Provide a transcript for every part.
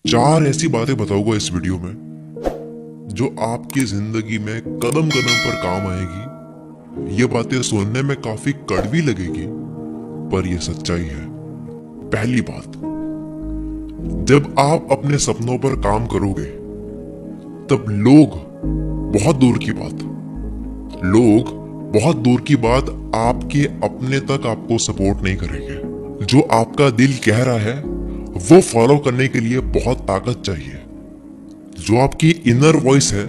चार ऐसी बातें बताऊंगा इस वीडियो में जो आपकी जिंदगी में कदम कदम पर काम आएगी। ये बातें सुनने में काफी कड़वी लगेगी, पर ये सच्चाई है। पहली बात, जब आप अपने सपनों पर काम करोगे तब लोग बहुत दूर की बात आपके अपने तक आपको सपोर्ट नहीं करेंगे। जो आपका दिल कह रहा है वो फॉलो करने के लिए बहुत ताकत चाहिए। जो आपकी इनर वॉइस है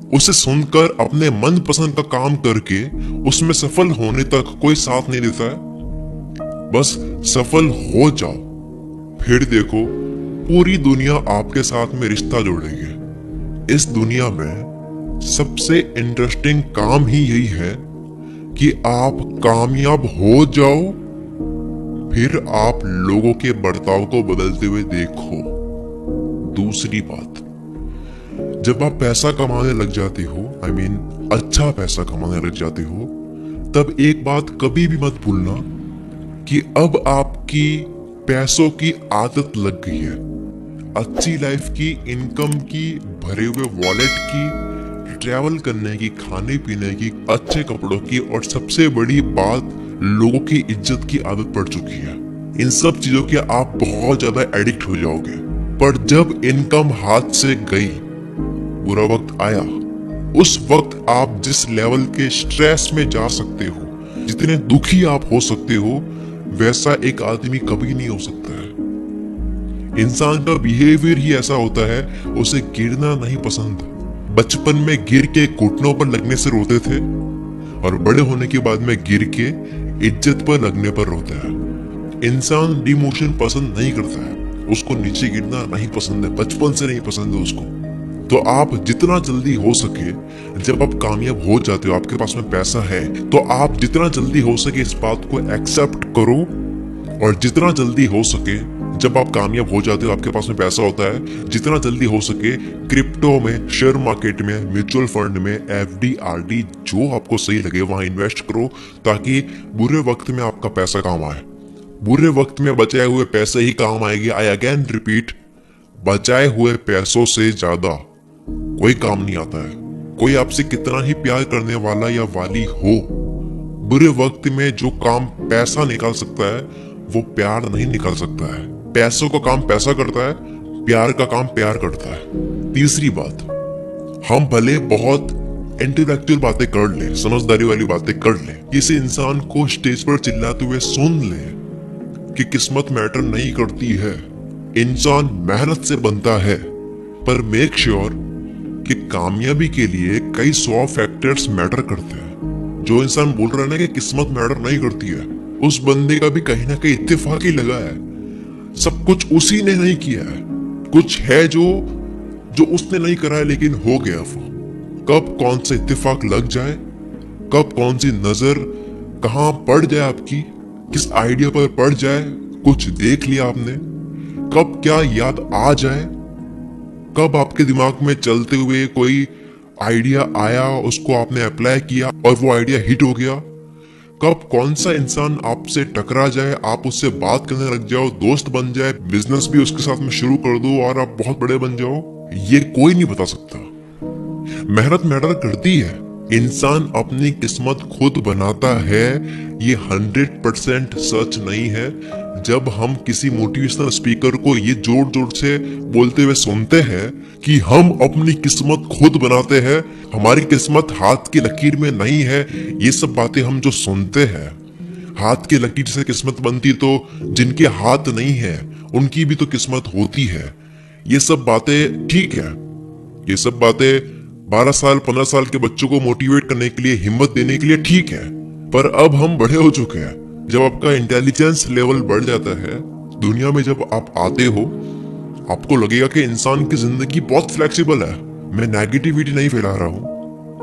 उसे सुनकर अपने मन पसंद का काम करके उसमें सफल होने तक कोई साथ नहीं देता है। बस सफल हो जाओ, फिर देखो पूरी दुनिया आपके साथ में रिश्ता जोड़ेगी। इस दुनिया में सबसे इंटरेस्टिंग काम ही यही है कि आप कामयाब हो जाओ, फिर आप लोगों के बर्ताव को बदलते हुए देखो। दूसरी बात, जब आप पैसा कमाने लग जाते हो, अच्छा पैसा कमाने लग जाते हो, तब एक बात कभी भी मत भूलना कि अब आपकी पैसों की आदत लग गई है। अच्छी लाइफ की, इनकम की, भरे हुए वॉलेट की, ट्रैवल करने की, खाने पीने की, अच्छे कपड़ों की, और सबसे बड़ी बात लोगों की इज्जत की आदत पड़ चुकी है। इन सब चीजों के आप बहुत ज्यादा एडिक्ट हो जाओगे। पर जब इनकम हाथ से गई, बुरा वक्त आया, उस वक्त आप जिस लेवल के स्ट्रेस में जा सकते हो, जितने दुखी आप हो सकते हो, वैसा एक आदमी कभी नहीं हो सकता है। इंसान का बिहेवियर ही ऐसा होता है, उसे गिरना नहीं पसंद। बचपन में गिर के घुटनों पर लगने से रोते थे, और बड़े होने के बाद में गिर के इज्जत पर लगने पर रोता है। इंसान डिमोशन पसंद नहीं करता है, उसको नीचे गिरना नहीं पसंद है, बचपन से नहीं पसंद है उसको। तो आप जितना जल्दी हो सके, जब आप कामयाब हो जाते हो, आपके पास में पैसा है, तो आप जितना जल्दी हो सके इस बात को एक्सेप्ट करो। और जितना जल्दी हो सके, जब आप कामयाब हो जाते हो, आपके पास में पैसा होता है, जितना जल्दी हो सके क्रिप्टो में, शेयर मार्केट में, म्यूचुअल फंड में, एफडी, आरडी, जो आपको सही लगे वहां इन्वेस्ट करो, ताकि बुरे वक्त में आपका पैसा काम आए। बुरे वक्त में बचाए हुए पैसे ही काम आएगी। आई अगेन रिपीट, बचाए हुए पैसों से ज्यादा कोई काम नहीं आता है। कोई आपसे कितना ही प्यार करने वाला या वाली हो, बुरे वक्त में जो काम पैसा निकाल सकता है वो प्यार नहीं निकाल सकता है। पैसों का काम पैसा करता है, प्यार का काम प्यार करता है। तीसरी बात, हम भले बहुत इंटेलेक्चुअल बातें कर ले, समझदारी वाली बातें कर ले, किसी इंसान को स्टेज पर चिल्लाते हुए सुन ले कि किस्मत मैटर नहीं करती है, इंसान मेहनत से बनता है, पर मेक श्योर कि कामयाबी के लिए कई 100 फैक्टर्स मैटर करते हैं। जो इंसान बोल रहा है ना कि किस्मत मैटर नहीं करती है, उस बंदे का भी कहीं ना कहीं इत्तेफाक ही लगा है। सब कुछ उसी ने नहीं किया है, कुछ है जो उसने नहीं करा है, लेकिन हो गया वो। कब कौन सा इत्तेफाक लग जाए, कब कौन सी नजर कहां पड़ जाए आपकी, किस आइडिया पर पड़ जाए, कुछ देख लिया आपने, कब क्या याद आ जाए, कब आपके दिमाग में चलते हुए कोई आइडिया आया, उसको आपने अप्लाई किया और वो आइडिया हिट हो गया, कब कौन सा इंसान आपसे टकरा जाए, आप उससे बात करने लग जाओ, दोस्त बन जाए, बिजनेस भी उसके साथ में शुरू कर दो और आप बहुत बड़े बन जाओ, ये कोई नहीं बता सकता। मेहनत मैटर करती है, इंसान अपनी किस्मत खुद बनाता है, ये 100% सच नहीं है। जब हम किसी मोटिवेशनल स्पीकर को ये जोर जोर से बोलते हुए सुनते हैं कि हम अपनी किस्मत खुद बनाते हैं, हमारी किस्मत हाथ की लकीर में नहीं है, ये सब बातें हम जो सुनते हैं, हाथ की लकीर से किस्मत बनती तो जिनके हाथ नहीं है उनकी भी तो किस्मत होती है। ये सब बातें ठीक है, ये सब बातें 12 साल 15 साल के बच्चों को मोटिवेट करने के लिए, हिम्मत देने के लिए ठीक है, पर अब हम बड़े हो चुके हैं। जब आपका इंटेलिजेंस लेवल बढ़ जाता है, दुनिया में जब आप आते हो, आपको लगेगा कि इंसान की जिंदगी बहुत फ्लेक्सिबल है। मैं नेगेटिविटी नहीं फैला रहा हूँ,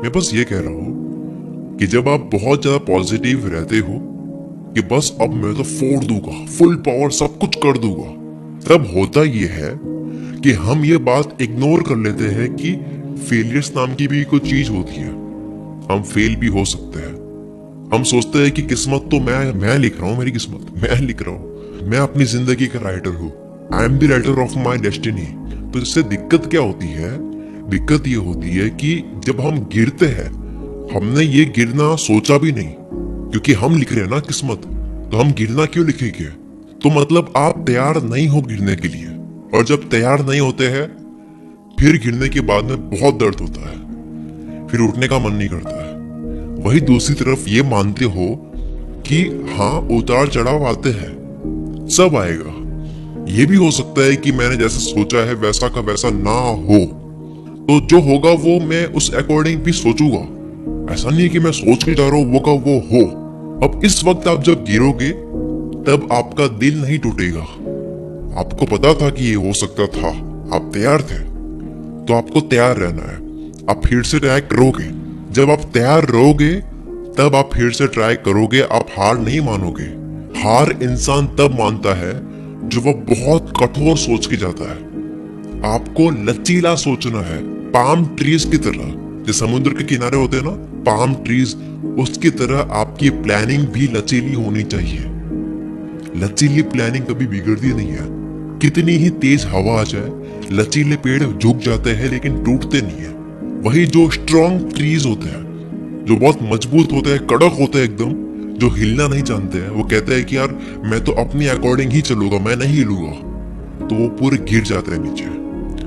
मैं बस ये कह रहा हूँ कि जब आप बहुत ज्यादा पॉजिटिव रहते हो कि बस अब मैं तो फोड़ दूंगा, फुल पावर सब कुछ कर दूंगा, तब होता ये है कि हम ये बात इग्नोर कर लेते हैं कि फेलियर्स नाम की भी कोई चीज होती है। हम फेल भी हो सकते हैं। हम सोचते हैं कि किस्मत तो मैं लिख रहा हूँ, मेरी किस्मत मैं लिख रहा हूँ, मैं अपनी जिंदगी का राइटर हूँ। I am the writer of my destiny. तो इससे दिक्कत क्या होती है? दिक्कत ये होती है कि जब हम गिरते हैं, हमने ये गिरना सोचा भी नहीं, क्योंकि हम लिख रहे हैं ना किस्मत, तो हम गिरना क्यों लिखेंगे? तो मतलब आप तैयार नहीं हो गिरने के लिए, और जब तैयार नहीं होते हैं फिर गिरने के बाद में बहुत दर्द होता है, फिर उठने का मन नहीं करता है। वही दूसरी तरफ ये मानते हो कि हाँ, उतार चढ़ाव आते हैं, सब आएगा, ये भी हो सकता है कि मैंने जैसा सोचा है वैसा का वैसा ना हो, तो जो होगा वो मैं उस अकॉर्डिंग भी सोचूंगा। ऐसा नहीं है कि मैं सोच के जा रहा हूँ वो का वो हो। अब इस वक्त आप जब गिरोगे तब आपका दिल नहीं टूटेगा, आपको पता था कि ये हो सकता था, आप तैयार थे, तो आपको तैयार रहना है। आप फिर से ट्राई करोगे, जब आप तैयार रहोगे तब आप फिर से ट्राई करोगे, आप हार नहीं मानोगे। हार इंसान तब मानता है जो वो बहुत कठोर सोच के जाता है। आपको लचीला सोचना है, पाम ट्रीज की तरह, जो समुद्र के किनारे होते हैं ना पाम ट्रीज, उसकी तरह आपकी प्लानिंग भी लचीली होनी चाहिए। लचीली प्लानिंग कभी बिगड़ती नहीं है, कितनी ही तेज हवा आ जाए, लचीले पेड़ झुक जाते हैं लेकिन टूटते नहीं है। वही जो स्ट्रॉन्ग ट्रीज होते हैं, जो बहुत मजबूत होते हैं, कड़क होते हैं एकदम, जो हिलना नहीं जानते हैं, वो कहते हैं कि यार मैं तो अपनी अकॉर्डिंग ही चलूंगा, मैं नहीं हिलूंगा, तो वो पूरे गिर जाते हैं नीचे,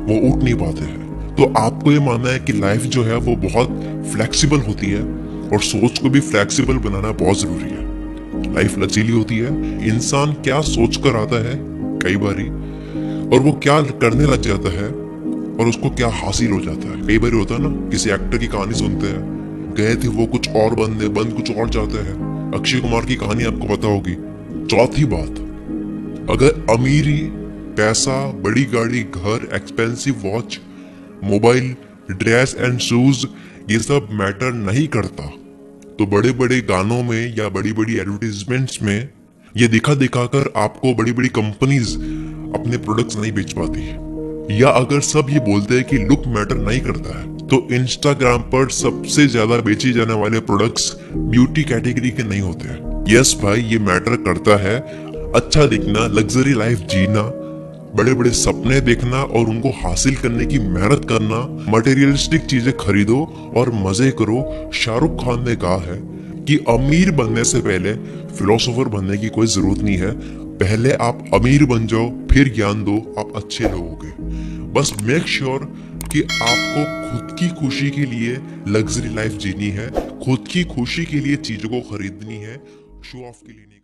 वो उठ नहीं पाते हैं। तो आपको ये मानना है कि लाइफ जो है वो बहुत फ्लेक्सिबल होती है, और सोच को भी फ्लेक्सिबल बनाना बहुत जरूरी है। लाइफ लचीली होती है, इंसान क्या सोच कर आता है कई बारी, और वो क्या करने लग जाता है और उसको क्या हासिल हो जाता है। कई बार होता है ना, किसी एक्टर की कहानी सुनते हैं, गए थे वो कुछ और बन कुछ और जाते हैं। अक्षय कुमार की कहानी आपको पता होगी। चौथी बात, अगर अमीरी, पैसा, बड़ी गाड़ी, घर, expensive watch, mobile, dress and shoes ये सब मैटर नहीं करता, तो बड़े बड़े गानों में या बड़ी बड़ी एडवर्टीजमेंट्स में ये दिखा दिखाकर आपको बड़ी बड़ी कंपनीज अपने प्रोडक्ट्स नहीं बेच पाती। या अगर सब ये बोलते हैं कि लुक मैटर नहीं करता है, तो इंस्टाग्राम पर सबसे ज्यादा बेचे जाने वाले प्रोडक्ट्स ब्यूटी कैटेगरी के नहीं होते हैं। यस भाई, ये मैटर करता है। अच्छा दिखना, लग्जरी लाइफ जीना, बड़े बड़े सपने देखना और उनको हासिल करने की मेहनत करना, मटेरियलिस्टिक चीजें खरीदो और मजे करो। शाहरुख खान ने कहा है कि अमीर बनने से पहले फिलोसोफर बनने की कोई जरूरत नहीं है, पहले आप अमीर बन जाओ, फिर ज्ञान दो, आप अच्छे लोगोगे। बस मेक श्योर कि आपको खुद की खुशी के लिए लग्जरी लाइफ जीनी है, खुद की खुशी के लिए चीजों को खरीदनी है, शो ऑफ के लिए नहीं।